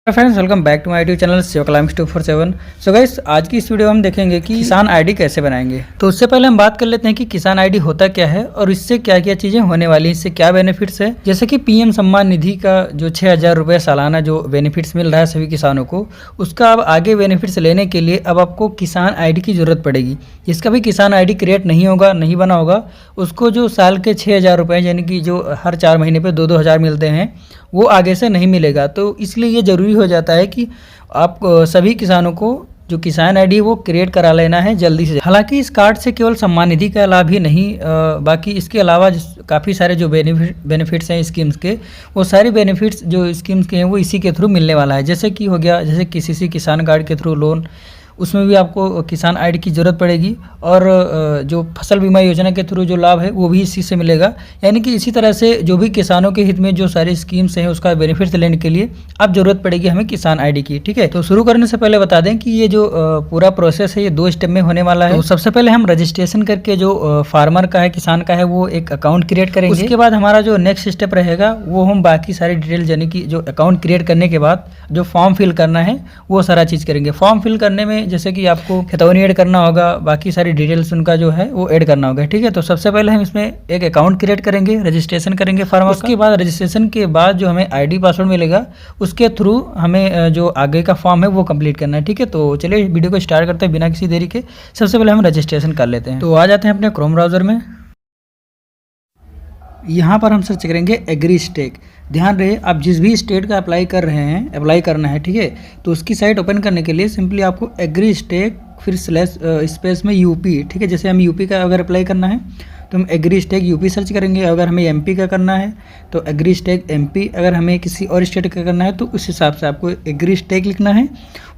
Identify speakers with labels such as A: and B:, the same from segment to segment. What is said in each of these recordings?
A: Friends welcome back to my YouTube channel शिवकलामिक्स 247। So guys आज की इस वीडियो में हम देखेंगे कि किसान आईडी कैसे बनाएंगे। तो उससे पहले हम बात कर लेते हैं कि किसान आईडी होता क्या है और इससे क्या क्या चीजें होने वाली हैं, इससे क्या बेनिफिट्स है। जैसे कि पीएम सम्मान निधि का जो 6,000 रुपये सालाना जो बेनिफिट्स मिल रहा है सभी किसानों को, उसका अब आगे बेनिफिट्स लेने के लिए अब आपको किसान आईडी की जरूरत पड़ेगी। जिसका भी किसान आईडी क्रिएट नहीं होगा, नहीं बना होगा, उसको जो साल के 6,000 रुपये यानी कि जो हर 4 महीने पे 2-2 हज़ार मिलते हैं वो आगे से नहीं मिलेगा। तो इसलिए ये ज़रूरी हो जाता है कि आप सभी किसानों को जो किसान आईडी वो क्रिएट करा लेना है जल्दी से। हालांकि इस कार्ड से केवल सम्मान निधि का लाभ ही नहीं, बाकी इसके अलावा काफ़ी सारे जो बेनिफिट्स हैं स्कीम्स के, वो सारे बेनिफिट्स जो स्कीम्स के हैं वो इसी के थ्रू मिलने वाला है। जैसे कि हो गया जैसे किसी किसान कार्ड के थ्रू लोन, उसमें भी आपको किसान आईडी की ज़रूरत पड़ेगी। और जो फसल बीमा योजना के थ्रू जो लाभ है वो भी इसी से मिलेगा। यानी कि इसी तरह से जो भी किसानों के हित में जो सारी स्कीम्स हैं उसका बेनिफिट लेने के लिए अब ज़रूरत पड़ेगी हमें किसान आईडी की। ठीक है, तो शुरू करने से पहले बता दें कि ये जो पूरा प्रोसेस है ये 2 स्टेप में होने वाला है। तो सबसे पहले हम रजिस्ट्रेशन करके जो फार्मर का है, किसान का है, वो एक अकाउंट क्रिएट करेंगे। उसके बाद हमारा जो नेक्स्ट स्टेप रहेगा वो हम बाकी सारी डिटेल यानी कि जो अकाउंट क्रिएट करने के बाद जो फॉर्म फिल करना है वो सारा चीज़ करेंगे। फॉर्म फिल करने में जैसे कि आपको खतौनी ऐड करना होगा, बाकी सारी डिटेल्स उनका जो है वो ऐड करना होगा। ठीक है, तो सबसे पहले हम इसमें एक अकाउंट क्रिएट करेंगे, रजिस्ट्रेशन करेंगे फार्मर। उसके बाद रजिस्ट्रेशन के बाद जो हमें आईडी पासवर्ड मिलेगा उसके थ्रू हमें जो आगे का फॉर्म है वो कंप्लीट करना है। ठीक है, तो चलिए वीडियो को स्टार्ट करते हैं बिना किसी देरी के। सबसे पहले हम रजिस्ट्रेशन कर लेते हैं। तो आ जाते हैं अपने क्रोम ब्राउजर में। यहाँ पर हम सर्च करेंगे एग्री स्टेक। ध्यान रहे आप जिस भी स्टेट का अप्लाई कर रहे हैं, अप्लाई करना है, ठीक है, तो उसकी साइट ओपन करने के लिए सिंपली आपको एग्री स्टेक फिर स्पेस में यूपी, ठीक है, जैसे हम यूपी का अगर अप्लाई करना है तो हम एग्री स्टेक यूपी सर्च करेंगे। अगर हमें एमपी का करना है तो एग्री स्टेक एमपी, अगर हमें किसी और स्टेट का करना है तो उस हिसाब से आपको एग्री स्टेक लिखना है।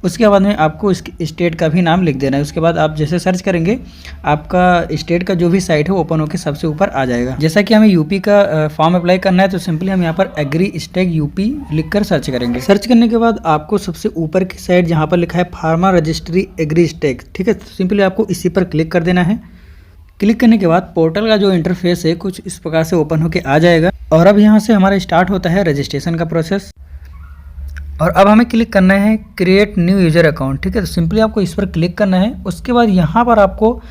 A: उसके बाद में आपको इस स्टेट का भी नाम लिख देना है। उसके बाद आप जैसे सर्च करेंगे आपका स्टेट का जो भी साइट है ओपन होकर सबसे ऊपर आ जाएगा। जैसा कि हमें यूपी का फॉर्म अप्लाई करना है तो सिंपली हम यहाँ पर एग्री स्टेक यूपी लिखकर सर्च करेंगे। सर्च करने के बाद आपको सबसे ऊपर की साइड जहाँ पर लिखा है फार्मर रजिस्ट्री एग्री स्टेक, ठीक है, तो सिंपली आपको इसी पर क्लिक कर देना है। क्लिक करने के बाद पोर्टल का जो इंटरफेस है कुछ इस प्रकार से ओपन होके आ जाएगा। और अब यहाँ से हमारा स्टार्ट होता है रजिस्ट्रेशन का प्रोसेस। और अब हमें क्लिक करना है क्रिएट न्यू यूजर अकाउंट। ठीक है, तो सिंपली आपको इस पर क्लिक करना है। उसके बाद यहाँ पर आपको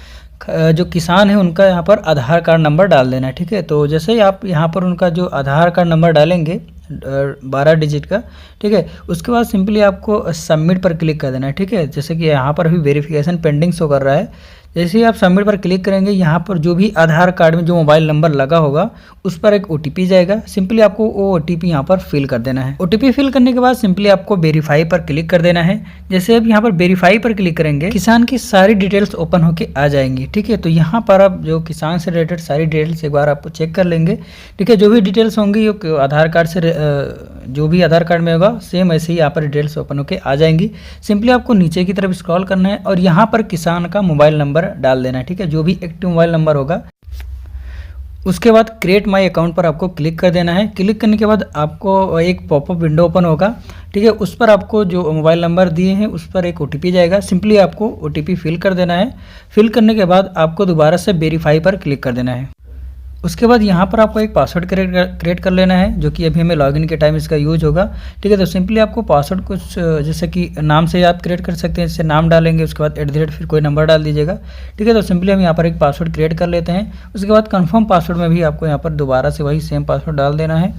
A: जो किसान है उनका यहाँ पर आधार कार्ड नंबर डाल देना है। ठीक है, तो जैसे ही आप यहाँ पर उनका जो आधार कार्ड नंबर डालेंगे 12 डिजिट का, ठीक है, उसके बाद सिंपली आपको सबमिट पर क्लिक कर देना है। ठीक है, जैसे कि यहाँ पर अभी वेरिफिकेशन पेंडिंग शो कर रहा है। जैसे ही आप सबमिट पर क्लिक करेंगे यहाँ पर जो भी आधार कार्ड में जो मोबाइल नंबर लगा होगा उस पर एक ओटीपी जाएगा। सिंपली आपको वो ओटीपी यहाँ पर फिल कर देना है। ओटीपी फिल करने के बाद सिंपली आपको वेरीफाई पर क्लिक कर देना है। जैसे अब यहाँ पर वेरीफाई पर क्लिक करेंगे किसान की सारी डिटेल्स ओपन होके आ जाएंगी। ठीक है, तो यहाँ पर आप जो किसान से रिलेटेड सारी डिटेल्स एक बार आप चेक कर लेंगे। ठीक है, जो भी डिटेल्स होंगी आधार कार्ड से जो भी आधार कार्ड में होगा सेम ऐसे ही यहाँ पर डिटेल्स ओपन होके आ जाएंगी। सिंपली आपको नीचे की तरफ स्क्रॉल करना है और यहाँ पर किसान का मोबाइल नंबर डाल देना है। ठीक है, जो भी एक्टिव मोबाइल नंबर होगा। उसके बाद क्रिएट माय अकाउंट पर आपको क्लिक कर देना है। क्लिक करने के बाद आपको एक पॉपअप विंडो ओपन होगा। ठीक है, उस पर आपको जो मोबाइल नंबर दिए हैं उस पर एक ओटीपी जाएगा। सिंपली आपको ओटीपी फिल कर देना है। फिल करने के बाद आपको दोबारा से वेरीफाई पर क्लिक कर देना है। उसके बाद यहाँ पर आपको एक पासवर्ड क्रिएट कर लेना है जो कि अभी हमें लॉगिन के टाइम इसका यूज होगा। ठीक है, तो सिंपली आपको पासवर्ड कुछ जैसे कि नाम से आप क्रिएट कर सकते हैं। जैसे नाम डालेंगे उसके बाद @ फिर कोई नंबर डाल दीजिएगा। ठीक है, तो सिंपली हम यहाँ पर एक पासवर्ड क्रिएट कर लेते हैं। उसके बाद कंफर्म पासवर्ड में भी आपको यहाँ पर दोबारा से वही सेम पासवर्ड डाल देना है।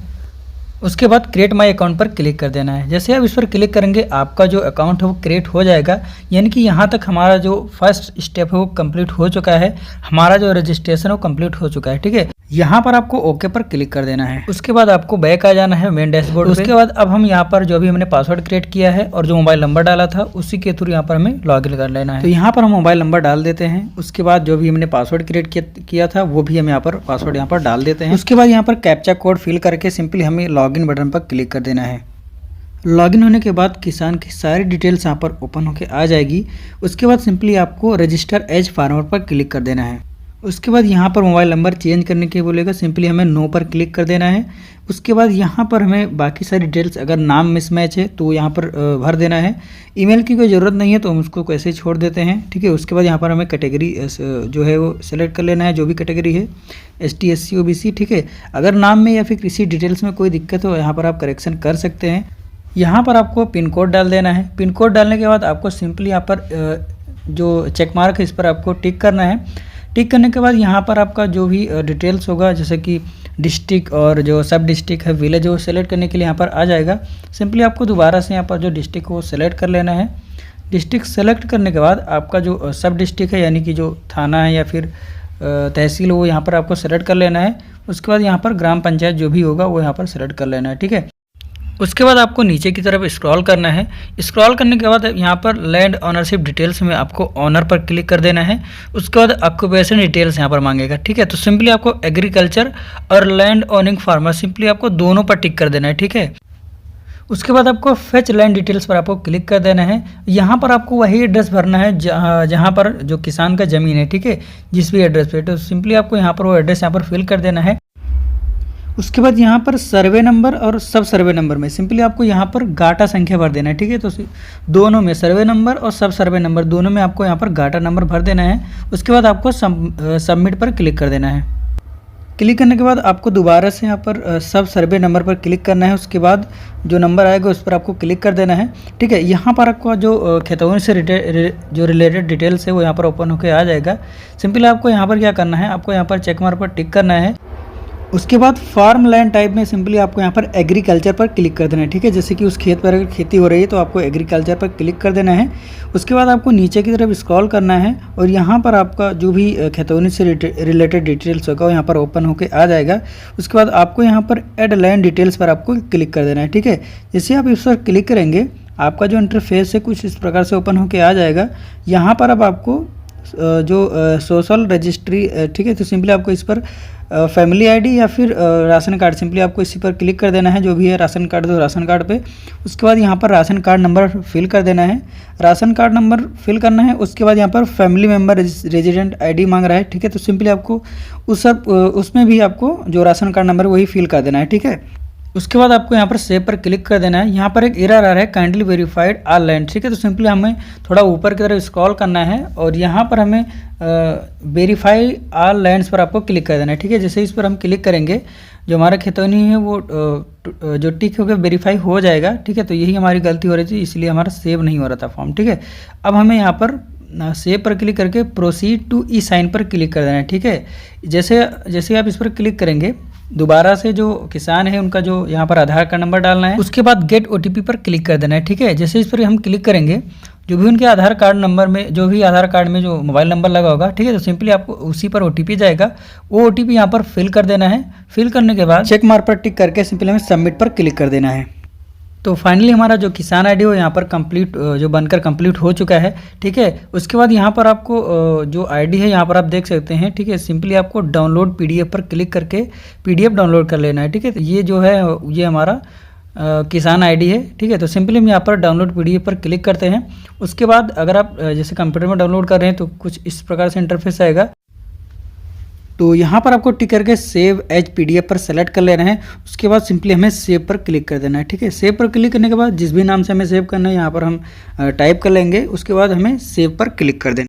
A: उसके बाद क्रिएट माय अकाउंट पर क्लिक कर देना है। जैसे आप इस पर क्लिक करेंगे आपका जो अकाउंट है वो क्रिएट हो जाएगा। यानी कि यहाँ तक हमारा जो फर्स्ट स्टेप है वो कंप्लीट हो चुका है, हमारा जो रजिस्ट्रेशन है वो कंप्लीट हो चुका है। ठीक है, यहाँ पर आपको ओके पर क्लिक कर देना है। उसके बाद आपको बैक आ जाना है मेन डैशबोर्ड। उसके बाद अब हम यहाँ पर जो भी हमने पासवर्ड क्रिएट किया है और जो मोबाइल नंबर डाला था उसी के थ्रू यहाँ पर हमें लॉगिन कर लेना है। तो यहाँ पर हम मोबाइल नंबर डाल देते हैं। उसके बाद जो भी हमने पासवर्ड क्रिएट किया था वो भी हम यहाँ पर पासवर्ड यहाँ पर डाल देते हैं। उसके बाद यहाँ पर कैप्चा कोड फिल करके सिंपली हमें लॉगिन बटन पर क्लिक कर देना है। लॉगिन होने के बाद किसान की सारी डिटेल्स यहाँ पर ओपन होकर आ जाएगी। उसके बाद सिंपली आपको रजिस्टर एज फार्मर पर क्लिक कर देना है। उसके बाद यहाँ पर मोबाइल नंबर चेंज करने के बोलेगा, सिंपली हमें नो पर क्लिक कर देना है। उसके बाद यहाँ पर हमें बाकी सारी डिटेल्स, अगर नाम मिसमैच है तो यहाँ पर भर देना है। ईमेल की कोई ज़रूरत नहीं है तो हम उसको ऐसे ही छोड़ देते हैं। ठीक है, उसके बाद यहाँ पर हमें कैटेगरी जो है वो सेलेक्ट कर लेना है, जो भी कैटेगरी है ST SC OBC। ठीक है, अगर नाम में या फिर किसी डिटेल्स में कोई दिक्कत हो यहाँ पर आप करेक्शन कर सकते हैं। यहाँ पर आपको पिन कोड डाल देना है। पिन कोड डालने के बाद आपको सिंपली यहाँ पर जो चेक मार्क है इस पर आपको टिक करना है। टिक करने के बाद यहाँ पर आपका जो भी डिटेल्स होगा, जैसे कि डिस्ट्रिक्ट और जो सब डिस्ट्रिक्ट है, विलेज, वो सेलेक्ट करने के लिए यहाँ पर आ जाएगा। सिंपली आपको दोबारा से यहाँ पर जो डिस्ट्रिक्ट को सेलेक्ट कर लेना है। डिस्ट्रिक्ट सेलेक्ट करने के बाद आपका जो सब डिस्ट्रिक्ट है, यानी कि जो थाना है या फिर तहसील, वो यहाँ पर आपको सेलेक्ट कर लेना है। उसके बाद यहाँ पर ग्राम पंचायत जो भी होगा वो यहाँ पर सेलेक्ट कर लेना है, ठीक है। उसके बाद आपको नीचे की तरफ स्क्रॉल करना है। स्क्रॉल करने के बाद यहाँ पर लैंड ऑनरशिप डिटेल्स में आपको ऑनर पर क्लिक कर देना है। उसके बाद ऑक्यूपेशन डिटेल्स यहाँ पर मांगेगा, ठीक है। तो सिंपली आपको एग्रीकल्चर और लैंड ओनिंग फार्मर सिंपली आपको दोनों पर टिक कर देना है, ठीक है। उसके बाद आपको फेच लैंड डिटेल्स पर आपको क्लिक कर देना है। यहाँ पर आपको वही एड्रेस भरना है जहाँ पर जो किसान का ज़मीन है, ठीक है, जिस भी एड्रेस पे। तो सिंपली आपको यहाँ पर वो एड्रेस यहाँ पर फिल कर देना है। उसके बाद यहाँ पर सर्वे नंबर और सब सर्वे नंबर में सिंपली आपको यहाँ पर गाटा संख्या भर देना है, ठीक है। तो दोनों में सर्वे नंबर और सब सर्वे नंबर दोनों में आपको यहाँ पर गाटा नंबर भर देना है। उसके बाद आपको सबमिट पर क्लिक कर देना है। क्लिक करने के बाद आपको दोबारा से यहाँ पर सब सर्वे नंबर पर क्लिक करना है। उसके बाद जो नंबर आएगा उस पर आपको क्लिक कर देना है, ठीक है। यहाँ पर आपको जो खेतौनी से जो रिलेटेड डिटेल्स है वो यहाँ पर ओपन होकर आ जाएगा। सिंपली आपको यहाँ पर क्या करना है, आपको यहाँ पर चेक मार्क पर टिक करना है। उसके बाद फार्म लैंड टाइप में सिंपली आपको यहाँ पर एग्रीकल्चर पर क्लिक कर देना है, ठीक है। जैसे कि उस खेत पर अगर खेती हो रही है तो आपको एग्रीकल्चर पर क्लिक कर देना है। उसके बाद आपको नीचे की तरफ स्क्रॉल करना है और यहाँ पर आपका जो भी खेतौनी से रिलेटेड डिटेल्स होगा वो यहाँ पर ओपन होकर आ जाएगा। उसके बाद आपको यहाँ पर ऐड लैंड डिटेल्स पर आपको क्लिक कर देना है, ठीक है। जैसे आप इस पर क्लिक करेंगे आपका जो इंटरफेस है कुछ इस प्रकार से ओपन होकर आ जाएगा। यहाँ पर अब आपको जो सोशल रजिस्ट्री, ठीक है, तो सिंपली आपको इस पर फैमिली आईडी या फिर राशन कार्ड, सिंपली आपको इसी पर क्लिक कर देना है। जो भी है राशन कार्ड तो राशन कार्ड पे। उसके बाद यहाँ पर राशन कार्ड नंबर फिल कर देना है। राशन कार्ड नंबर फिल करना है। उसके बाद यहाँ पर फैमिली मेम्बर रेजिडेंट आईडी मांग रहा है, ठीक है। तो सिंपली आपको उसमें भी आपको जो राशन कार्ड नंबर वही फिल कर देना है, ठीक है। उसके बाद आपको यहाँ पर सेव पर क्लिक कर देना है। यहाँ पर एक एरर आ रहा है, काइंडली वेरीफाइड ऑल लैंड, ठीक है। तो सिंपली हमें थोड़ा ऊपर की तरफ स्क्रॉल करना है और यहाँ पर हमें वेरीफाई ऑल लैंड्स पर आपको क्लिक कर देना है, ठीक है। जैसे इस पर हम क्लिक करेंगे जो हमारा खेतौनी है वो जो टिक होकर वेरीफाई हो जाएगा, ठीक है। तो यही हमारी गलती हो रही थी, इसलिए हमारा सेव नहीं हो रहा था फॉर्म, ठीक है। अब हमें यहाँ पर सेव पर क्लिक करके प्रोसीड टू ई साइन पर क्लिक कर देना है, ठीक है। जैसे आप इस पर क्लिक करेंगे दोबारा से जो किसान है उनका जो यहाँ पर आधार कार्ड नंबर डालना है। उसके बाद गेट ओटीपी पर क्लिक कर देना है, ठीक है। जैसे इस पर हम क्लिक करेंगे जो भी उनके आधार कार्ड नंबर में जो भी आधार कार्ड में जो मोबाइल नंबर लगा होगा, ठीक है, तो सिंपली आपको उसी पर ओटीपी जाएगा। वो ओटीपी यहाँ पर फिल कर देना है। फिल करने के बाद चेक मार्क पर टिक करके सिंपली हमें सबमिट पर क्लिक कर देना है। तो फाइनली हमारा जो किसान आईडी हो यहाँ पर कंप्लीट जो बनकर कंप्लीट हो चुका है, ठीक है। उसके बाद यहाँ पर आपको जो आईडी है यहाँ पर आप देख सकते हैं, ठीक है। सिंपली आपको डाउनलोड पीडीएफ पर क्लिक करके पीडीएफ डाउनलोड कर लेना है, ठीक है। तो ये जो है ये हमारा किसान आईडी है, ठीक है। तो सिंपली हम यहाँ पर डाउनलोड पीडीएफ पर क्लिक करते हैं। उसके बाद अगर आप जैसे कंप्यूटर में डाउनलोड कर रहे हैं तो कुछ इस प्रकार से इंटरफेस आएगा। तो यहाँ पर आपको टिक करके सेव एज पीडीएफ पर सेलेक्ट कर लेना है। उसके बाद सिंपली हमें सेव पर क्लिक कर देना है, ठीक है। सेव पर क्लिक करने के बाद जिस भी नाम से हमें सेव करना है यहाँ पर हम टाइप कर लेंगे। उसके बाद हमें सेव पर क्लिक कर देना है।